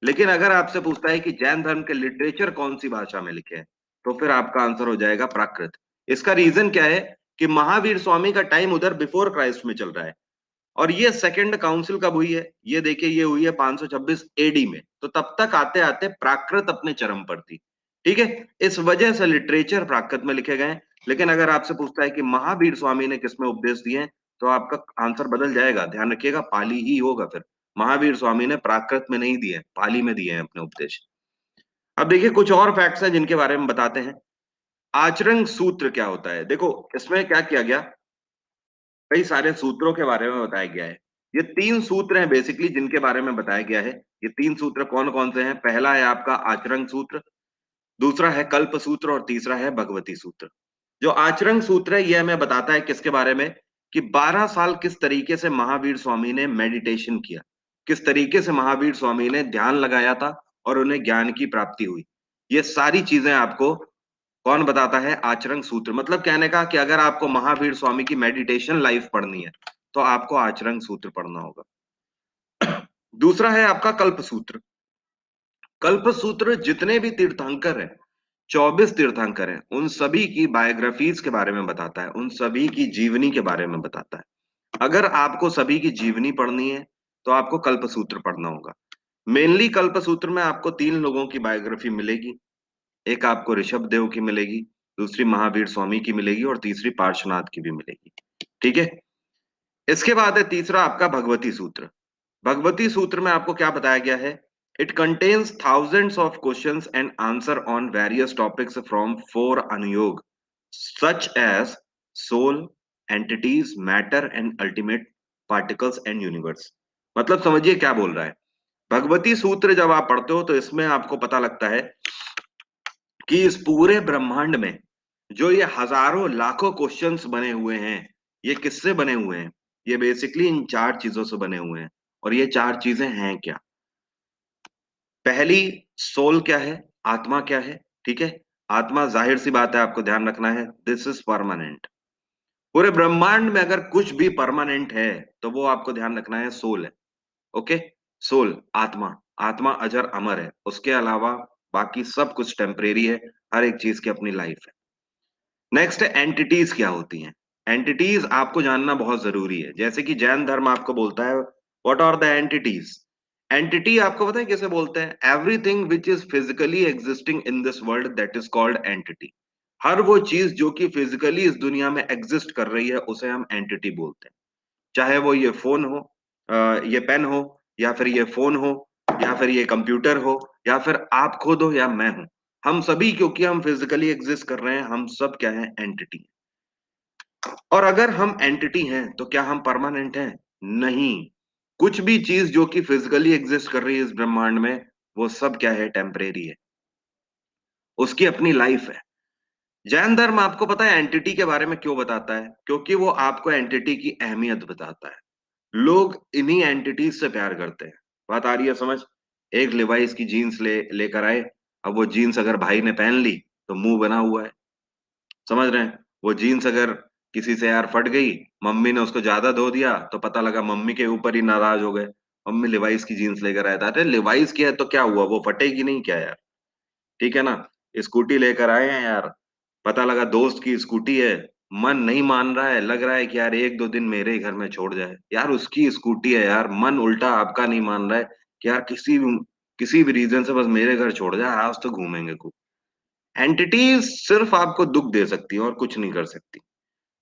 लेकिन अगर आपसे पूछता है कि जैन धर्म के लिटरेचर कौन सी भाषा में लिखे हैं, तो फिर आपका आंसर हो जाएगा प्राकृत। इसका रीजन क्या है? कि महावीर स्वामी का टाइम उधर बिफोर क्राइस्ट में चल रहा है, और ये सेकंड काउंसिल कब हुई है? ये देखिए, ये हुई है 526 एडी में। तो तब तक आते आते प्राकृत अपने चरम पर थी। ठीक है। इस वजह से लिटरेचर प्राकृत में लिखे गए हैं। लेकिन अगर आपसे पूछता है कि महावीर स्वामी ने किसमें उपदेश दिए हैं, तो आपका आंसर बदल जाएगा। ध्यान रखिएगा, पाली ही होगा फिर। महावीर स्वामी ने प्राकृत में नहीं दिए, पाली में दिए हैं अपने उपदेश। अब देखिए, कुछ और फैक्ट्स हैं जिनके बारे में बताते हैं। आचरण सूत्र क्या होता है? देखो, इसमें क्या किया गया, कई सारे सूत्रों के बारे में बताया गया है। ये तीन सूत्र हैं बेसिकली जिनके बारे में बताया गया है। ये तीन सूत्र कौन कौन से हैं? पहला है आपका आचरण सूत्र, दूसरा है कल्प सूत्र और तीसरा है भगवती सूत्र। जो आचरण सूत्र है यह हमें बताता है किसके बारे में, कि 12 साल किस तरीके से महावीर स्वामी ने मेडिटेशन किया, किस तरीके से महावीर स्वामी ने ध्यान लगाया था और उन्हें ज्ञान की प्राप्ति हुई। ये सारी चीजें आपको कौन बताता है? आचरण सूत्र। मतलब कहने का कि अगर आपको महावीर स्वामी की मेडिटेशन लाइफ पढ़नी है तो आपको आचरण सूत्र पढ़ना होगा। दूसरा है आपका कल्प सूत्र। कल्प सूत्र जितने भी तीर्थंकर हैं, 24 तीर्थंकर हैं, उन सभी की बायोग्राफीज के बारे में बताता है, उन सभी की जीवनी के बारे में बताता है। अगर आपको सभी की जीवनी पढ़नी है तो आपको कल्प सूत्र पढ़ना होगा। मेनली कल्प सूत्र में आपको तीन लोगों की बायोग्राफी मिलेगी। एक आपको ऋषभ देव की मिलेगी, दूसरी महावीर स्वामी की मिलेगी और तीसरी पार्श्वनाथ की भी मिलेगी। ठीक है। इसके बाद है तीसरा आपका भगवती सूत्र। भगवती सूत्र में आपको क्या बताया गया है? It contains thousands of questions and answer on various topics from four Anuyoga such as soul, entities, matter and ultimate particles and universe. मतलब समझिए क्या बोल रहा है। भगवती सूत्र जब आप पढ़ते हो तो इसमें आपको पता लगता है कि इस पूरे ब्रह्मांड में जो ये हजारों लाखों क्वेश्चंस बने हुए हैं, ये किससे बने हुए हैं? ये बेसिकली इन चार चीजों से बने हुए हैं। और ये चार चीजें हैं क्या? पहली, सोल क्या है, आत्मा क्या है? ठीक है। आत्मा जाहिर सी बात है, आपको ध्यान रखना है, दिस इज परमानेंट। पूरे ब्रह्मांड में अगर कुछ भी परमानेंट है तो वो आपको ध्यान रखना है सोल है। ओके। सोल, आत्मा। आत्मा अजर अमर है, उसके अलावा बाकी सब कुछ टेम्परेरी है। हर एक चीज की अपनी लाइफ है। नेक्स्ट है एंटिटीज क्या होती हैं। एंटिटीज आपको जानना बहुत जरूरी है। जैसे कि जैन धर्म आपको बोलता है what are the entities. Entity आपको पता है किसे बोलते हैं? Everything which is physically existing in this world that is called entity. हर वो चीज जो कि फिजिकली इस दुनिया में एग्जिस्ट कर रही है उसे हम एंटिटी बोलते हैं। चाहे वो ये फोन हो, ये पेन हो, या फिर ये फोन हो, या फिर ये कंप्यूटर हो, या फिर आप खुद हो या मैं हूं। हम सभी, क्योंकि हम फिजिकली एग्जिस्ट कर रहे हैं, हम सब क्या है? एंटिटी। और अगर हम एंटिटी हैं तो क्या हम परमानेंट हैं? नहीं। कुछ भी चीज जो कि फिजिकली एग्जिस्ट कर रही है इस ब्रह्मांड में, वो सब क्या है? टेम्परेरी है, उसकी अपनी लाइफ है। जैन धर्म आपको पता है एंटिटी के बारे में क्यों बताता है? क्योंकि वो आपको एंटिटी की अहमियत बताता है। लोग इन्हीं एंटिटीज से प्यार करते हैं। बात आ रही है समझ? एक लिवाइस की जीन्स लेकर आए, अब वो जीन्स अगर भाई ने पहन ली तो मुंह बना हुआ है। समझ रहे हैं? वो जीन्स अगर किसी से यार फट गई, मम्मी ने उसको ज्यादा धो दिया तो पता लगा मम्मी के ऊपर ही नाराज हो गए। मम्मी लिवाइस की जीन्स लेकर आया था, अरे लिवाइस की है तो क्या हुआ, वो फटेगी नहीं क्या यार? ठीक है ना। स्कूटी लेकर आए हैं यार, पता लगा दोस्त की स्कूटी है, मन नहीं मान रहा है, लग रहा है कि यार एक दो दिन मेरे ही घर में छोड़ जाए यार, उसकी स्कूटी है यार, मन उल्टा आपका नहीं मान रहा है कि यार किसी भी रीजन से बस मेरे घर छोड़ जाए, आज तो घूमेंगे खूब। एंटिटीज सिर्फ आपको दुख दे सकती हैं और कुछ नहीं कर सकती।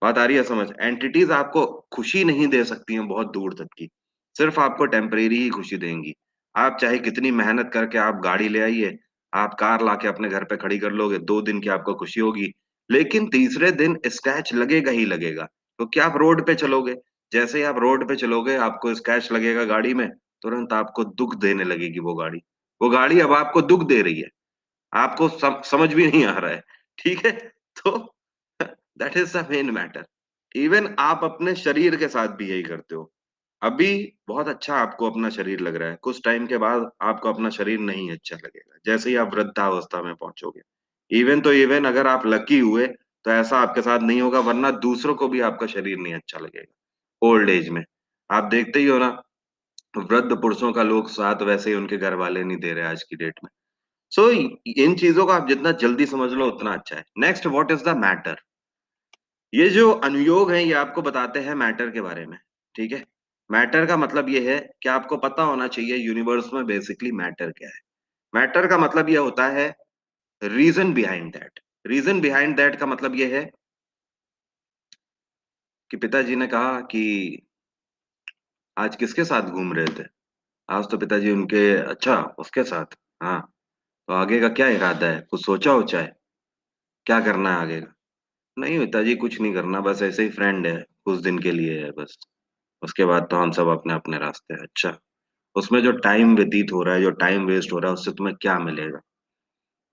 बात आ रही है समझ? एंटिटीज आपको खुशी नहीं दे सकती हैं बहुत दूर तक की, सिर्फ आपको टेम्परेरी ही खुशी देंगी। आप चाहे कितनी मेहनत करके आप गाड़ी ले आइए, आप कार लाके अपने घर पे खड़ी कर लोगे, 2 दिन की आपको खुशी होगी, लेकिन तीसरे दिन स्क्रैच लगेगा ही लगेगा। क्योंकि आप रोड पे चलोगे, जैसे ही आप रोड पे चलोगे आपको स्क्रैच लगेगा गाड़ी में, तुरंत आपको दुख देने लगेगी वो गाड़ी। वो गाड़ी अब आपको दुख दे रही है, आपको समझ भी नहीं आ रहा है। ठीक है। तो that is the main matter. Even आप अपने शरीर के साथ भी यही करते हो। अभी बहुत अच्छा आपको अपना शरीर लग रहा है, कुछ टाइम के बाद आपको अपना शरीर नहीं अच्छा लगेगा, जैसे ही आप वृद्धावस्था में पहुंचोगे। इवन अगर आप लकी हुए तो ऐसा आपके साथ नहीं होगा, वरना दूसरों को भी आपका शरीर नहीं अच्छा लगेगा ओल्ड एज में। आप देखते ही हो ना, वृद्ध पुरुषों का लोग साथ वैसे ही उनके घर वाले नहीं दे रहे आज की डेट में। सो इन चीजों को आप जितना जल्दी समझ लो उतना अच्छा है। Next, what is the matter. ये जो अनुयोग है ये आपको बताते हैं मैटर के बारे में। ठीक है। मैटर का मतलब ये है कि आपको पता होना चाहिए यूनिवर्स में बेसिकली मैटर क्या है। मैटर का मतलब ये होता है reason behind that. Reason behind that का मतलब ये है कि पिताजी ने कहा कि आज किसके साथ घूम रहे थे? आज तो पिताजी उनके, अच्छा उसके साथ, हाँ। तो आगे का क्या इरादा है, कुछ सोचा उचा है? क्या करना है आगे का? नहीं पिताजी कुछ नहीं करना, बस ऐसे ही फ्रेंड है, कुछ दिन के लिए है बस। उसके बाद तो हम सब अपने अपने रास्ते हैं। अच्छा, उसमें जो टाइम व्यतीत हो रहा है, जो टाइम वेस्ट हो रहा है, उससे तुम्हें क्या मिलेगा?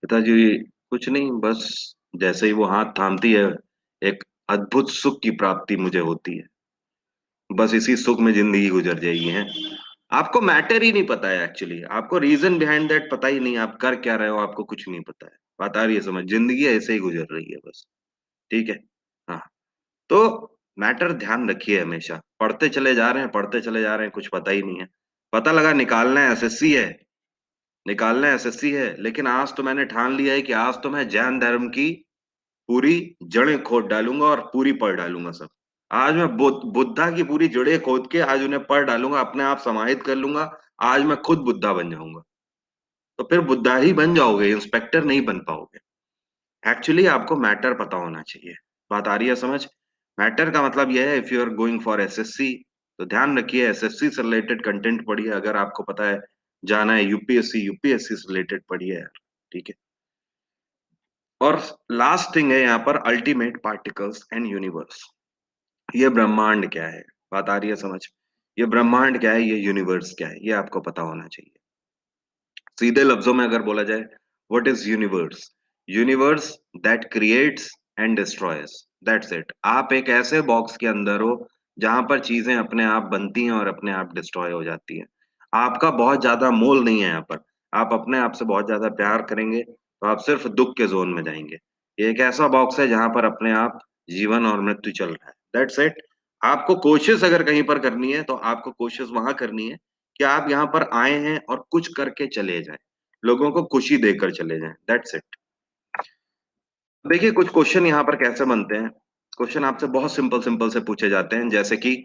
पिताजी, कुछ नहीं, बस जैसे ही वो हाथ थामती है, एक अद्भुत सुख की प्राप्ति मुझे होती है। बस इसी सुख में जिंदगी गुजर जाएगी है। आपको मैटर ही नहीं पता है, एक्चुअली आपको रीजन बिहाइंड दैट पता ही नहीं, आप कर क्या रहे हो आपको कुछ नहीं पता है। बात आ रही है समझ? जिंदगी ऐसे ही गुजर रही है बस। ठीक है। हाँ। तो मैटर ध्यान रखिए, हमेशा पढ़ते चले जा रहे हैं, पढ़ते चले जा रहे हैं, कुछ पता ही नहीं है। पता लगा निकालना है एसएससी है, निकालना है एसएससी है, लेकिन आज तो मैंने ठान लिया है कि आज तो मैं जैन धर्म की पूरी जड़ें खोद डालूंगा और पूरी पढ़ डालूंगा सब। आज मैं बुद्धा की पूरी जड़ें खोद के आज उन्हें पढ़ डालूंगा, अपने आप समाहित कर लूंगा। आज मैं खुद बुद्धा बन जाऊंगा। तो फिर बुद्धा ही बन जाओगे, इंस्पेक्टर नहीं बन पाओगे। एक्चुअली आपको मैटर पता होना चाहिए। बात आ रही है समझ? मैटर का मतलब यह है, if you are going for SSC, तो ध्यान रखिए एसएससी से रिलेटेड कंटेंट पढ़िए। अगर आपको पता है जाना है यूपीएससी, यूपीएससी से रिलेटेड पढ़िए यार। ठीक है। और लास्ट थिंग है यहाँ पर, अल्टीमेट पार्टिकल्स एंड यूनिवर्स। ये ब्रह्मांड क्या है? बात आ रही है समझ? ये ब्रह्मांड क्या है, ये यूनिवर्स क्या है, ये आपको पता होना चाहिए। सीधे लफ्जों में अगर बोला जाए, what is universe? Universe that creates and destroys, that's it. आप एक ऐसे बॉक्स के अंदर हो जहां पर चीजें अपने आप बनती हैं और अपने आप डिस्ट्रॉय हो जाती हैं। आपका बहुत ज्यादा मोल नहीं है यहाँ पर। आप अपने आप से बहुत ज्यादा प्यार करेंगे तो आप सिर्फ दुख के जोन में जाएंगे। ये एक ऐसा बॉक्स है जहां पर अपने आप जीवन और मृत्यु चल रहा है, दैट्स इट। आपको कोशिश अगर कहीं पर करनी है तो आपको कोशिश वहां करनी है कि आप यहाँ पर आए हैं और कुछ करके चले जाएं, लोगों को खुशी देकर चले जाएं, दैट्स इट। देखिए कुछ क्वेश्चन यहाँ पर कैसे बनते हैं। क्वेश्चन आपसे बहुत सिंपल सिंपल से पूछे जाते हैं, जैसे कि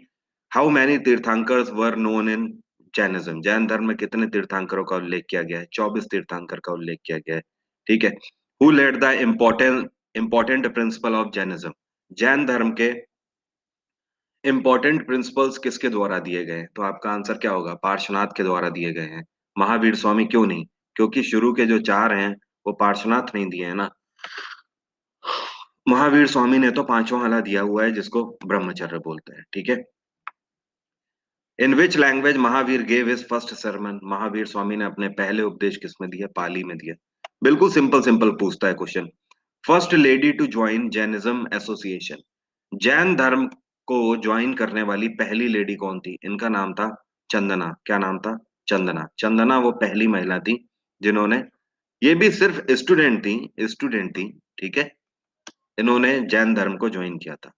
how many Tirthankars were known in Jainism? Jain धर्म में कितने तीर्थंकरों का उल्लेख किया गया है? 24 तीर्थंकर का उल्लेख किया गया है। ठीक है। Who led the important principle of Jainism? Jain धर्म के इंपॉर्टेंट प्रिंसिपल्स किसके द्वारा दिए गए हैं? तो आपका आंसर क्या होगा? पार्श्वनाथ के द्वारा दिए गए हैं। महावीर स्वामी क्यों नहीं? क्योंकि शुरू के जो चार हैं वो पार्श्वनाथ नहीं दिए हैं ना। महावीर स्वामी ने तो पांचवा वाला दिया हुआ है जिसको ब्रह्मचर्य बोलते हैं। ठीक है। In which language Mahavir gave his first sermon? Mahavir Swami ने अपने पहले उपदेश किस में दिया? पाली में दिया। बिल्कुल सिंपल सिंपल पूछता है question. First lady to join Jainism association? Jain धर्म को ज्वाइन करने वाली पहली लेडी कौन थी? इनका नाम था चंदना। क्या नाम था? चंदना। चंदना वो पहली महिला थी जिन्होंने, ये भी सिर्फ स्टूडेंट थी। ठीक है। इन्होंने जैन धर्म को ज्वाइन किया था।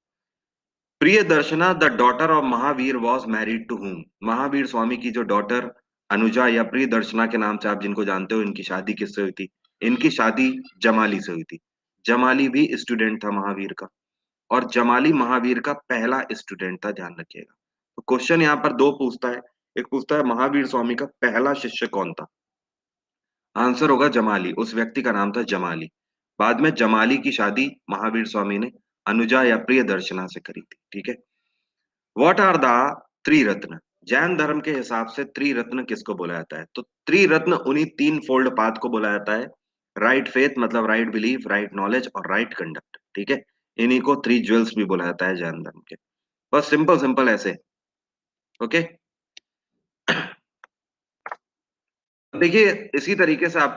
Priyadarshana the daughter of Mahavir was married to whom? Mahavir Swami की जो डॉटर अनुजा या प्रिय दर्शना के नाम से आप जिनको जानते हो, इनकी शादी किससे हुई थी? इनकी शादी जमाली से हुई थी। जमाली भी स्टूडेंट था महावीर का, और जमाली महावीर का पहला स्टूडेंट था, ध्यान रखिएगा। तो क्वेश्चन यहाँ पर दो पूछता है। एक पूछता है महावीर स्वामी का पहला शिष्य कौन था? आंसर होगा जमाली, उस व्यक्ति का नाम था जमाली। बाद में जमाली की शादी महावीर स्वामी ने अनुजा या प्रिय दर्शना से करी थी। ठीक है। What are the triratna? Jain धर्म के हिसाब से त्रिरत्न किसको बोला जाता है? तो त्रिरत्न उन्हीं तीन फोल्ड पाथ को बोला जाता है। राइट फेथ मतलब राइट बिलीफ, राइट नॉलेज और राइट कंडक्ट। ठीक है। इन्हीं को थ्री ज्वेल्स भी बोला जाता है जैन धर्म के। बस सिंपल सिंपल ऐसे। ओके। देखिए इसी तरीके से आप